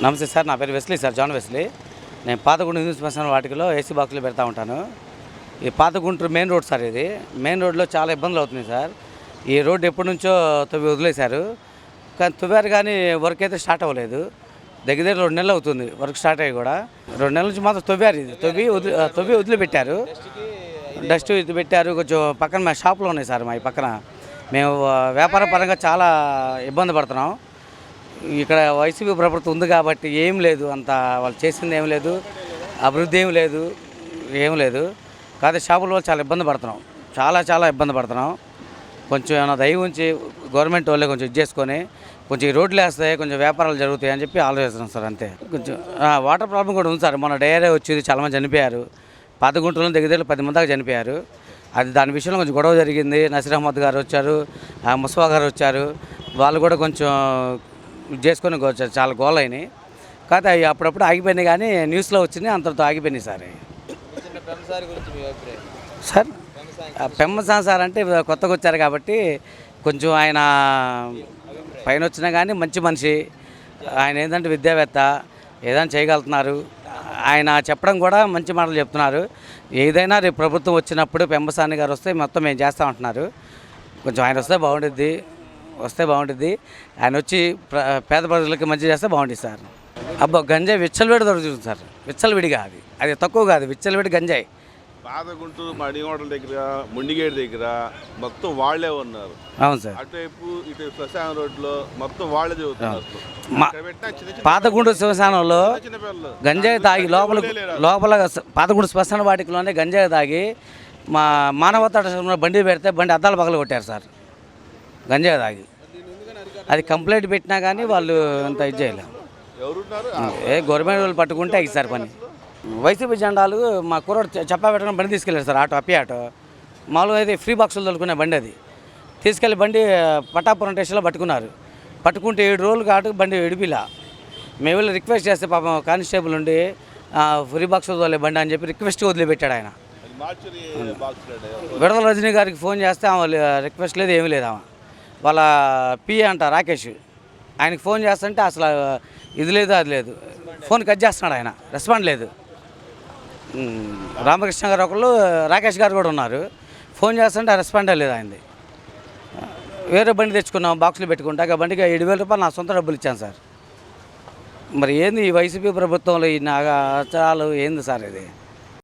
నమస్తే సార్, నా పేరు వెస్లీ సార్, జాన్ వెస్లీ. నేను పాతగుంటూరు హిందూ శ్మశాన వాటికలో ఏసీ బాక్సులు పెడతా ఉంటాను. ఈ పాతగుంటూరు మెయిన్ రోడ్ సార్, ఇది మెయిన్ రోడ్లో చాలా ఇబ్బందులు అవుతున్నాయి సార్. ఈ రోడ్డు ఎప్పటి నుంచో తవ్వి వదిలేశారు, కానీ తవ్వారు కానీ వర్క్ అయితే స్టార్ట్ అవ్వలేదు. దగ్గర 2 నెలలు అవుతుంది వర్క్ స్టార్ట్ అయ్యి కూడా. 2 నెలల నుంచి మాత్రం తవ్వారు, ఇది తవ్వి వదిలిపెట్టారు. డస్ట్ ఇది పెట్టారు. కొంచెం పక్కన మా షాపులో ఉన్నాయి సార్, మా ఈ పక్కన మేము వ్యాపార పరంగా చాలా ఇబ్బంది పడుతున్నాం. ఇక్కడ వైసీపీ ప్రభుత్వం ఉంది కాబట్టి ఏం లేదు, అంత వాళ్ళు చేసింది ఏం లేదు, అభివృద్ధి ఏం లేదు. కాకపోతే షాపుల చాలా ఇబ్బంది పడుతున్నాం, చాలా ఇబ్బంది పడుతున్నాం. కొంచెం ఏమైనా దయ ఉంచి గవర్నమెంట్ వాళ్ళే కొంచెం ఇది చేసుకొని కొంచెం ఈ రోడ్లు వేస్తాయి, కొంచెం వ్యాపారాలు జరుగుతాయి అని చెప్పి ఆలోచిస్తున్నాం సార్, అంతే. కొంచెం వాటర్ ప్రాబ్లం కూడా ఉంది సార్. మొన్న డయేరియా వచ్చేది, చాలామంది చనిపోయారు. పాతగుంటూరులో దగ్గర 10 మంది దాకా చనిపోయారు. అది దాని విషయంలో కొంచెం గొడవ జరిగింది. నసీర్ అహ్మద్ గారు వచ్చారు, ముస్వా గారు వచ్చారు, వాళ్ళు కూడా కొంచెం చేసుకొని చాలా గోల్ అయినాయి. కాకపోతే అవి అప్పుడప్పుడు ఆగిపోయినాయి, కానీ న్యూస్లో వచ్చినాయి, అంతటితో ఆగిపోయినాయి సార్. సార్ పెమ్మసాని సార్ అంటే కొత్తగా వచ్చారు కాబట్టి కొంచెం ఆయన పైన వచ్చినా కానీ మంచి మనిషి. ఆయన ఏంటంటే విద్యావేత్త, ఏదైనా చేయగలుగుతున్నారు. ఆయన చెప్పడం కూడా మంచి మాటలు చెప్తున్నారు. ఏదైనా రేపు ప్రభుత్వం వచ్చినప్పుడు పెమ్మసాని గారు వస్తే మొత్తం మేము చేస్తామంటున్నారు. కొంచెం ఆయన వస్తే బాగుంటుంది. ఆయన వచ్చి పేద ప్రజలకి మంచి చేస్తే బాగుంటుంది సార్. అబ్బా, గంజాయి విచ్చలవిడి దొరుకుతుంది సార్, విచ్చలవిడిగా. అది తక్కువ కాదు, విచ్చలవిడి గంజాయి. పాతగుంటూరు మడిగోడల దగ్గర, ముండిగేట్ దగ్గర మొత్తం వాళ్లే ఉన్నారు. అవును సార్. అటువైపు ఇటు శ్మశాన రోడ్లో మొత్తం వాళ్ళే చదువుతున్నారు. పాతగుంటూరు శ్మశానంలో గంజాయి తాగి లోపల పాతగుంటూరు శ్మశాన వాటికలోనే గంజాయి తాగి మా మానవతా బండి పెడితే బండి అద్దాలు పగలు కొట్టారు సార్, గంజాయి తాగి. అది కంప్లైంట్ పెట్టినా కానీ వాళ్ళు అంత ఇది చేయలేము. గవర్నమెంట్ వాళ్ళు పట్టుకుంటే అయ్యి సార్ పని. వైసీపీ జెండాలు మా కుర్రోడు చెప్పా పెట్టడం బండి తీసుకెళ్ళారు సార్, అప్పి ఆటో. మామూలుగా అయితే ఫ్రీ బాక్సులు తొలుకునే బండి, అది తీసుకెళ్ళి బండి పట్టాపురం స్టేషన్లో పట్టుకుంటే 7 రోజులు కాటు బండి విడిపిలా. మేము వెళ్ళి రిక్వెస్ట్ చేస్తే పాపం కానిస్టేబుల్ ఉండి ఫ్రీ బాక్స్ వదిలే బండి అని చెప్పి రిక్వెస్ట్ వదిలిపెట్టాడు ఆయన. విడదల రజనీ గారికి ఫోన్ చేస్తే ఆమె రిక్వెస్ట్ లేదు, ఏమీ లేదు. ఆమె వాళ్ళ పిఏ అంట రాకేష్, ఆయనకి ఫోన్ చేస్తుంటే అసలు ఇది లేదు అది లేదు, ఫోన్ కట్ చేస్తున్నాడు ఆయన, రెస్పాండ్ లేదు. రామకృష్ణ గారు ఒకళ్ళు, రాకేష్ గారు కూడా ఉన్నారు. ఫోన్ చేస్తుంటే రెస్పాండే లేదు ఆయనది. వేరే బండి తెచ్చుకున్నాం బాక్సులు పెట్టుకుంటా, ఆ బండికి 7,000 రూపాయలు నా సొంత డబ్బులు ఇచ్చాను సార్. మరి ఏంది ఈ వైసీపీ ప్రభుత్వంలో ఈ నాగాచారాలు ఏంది సార్ ఇది?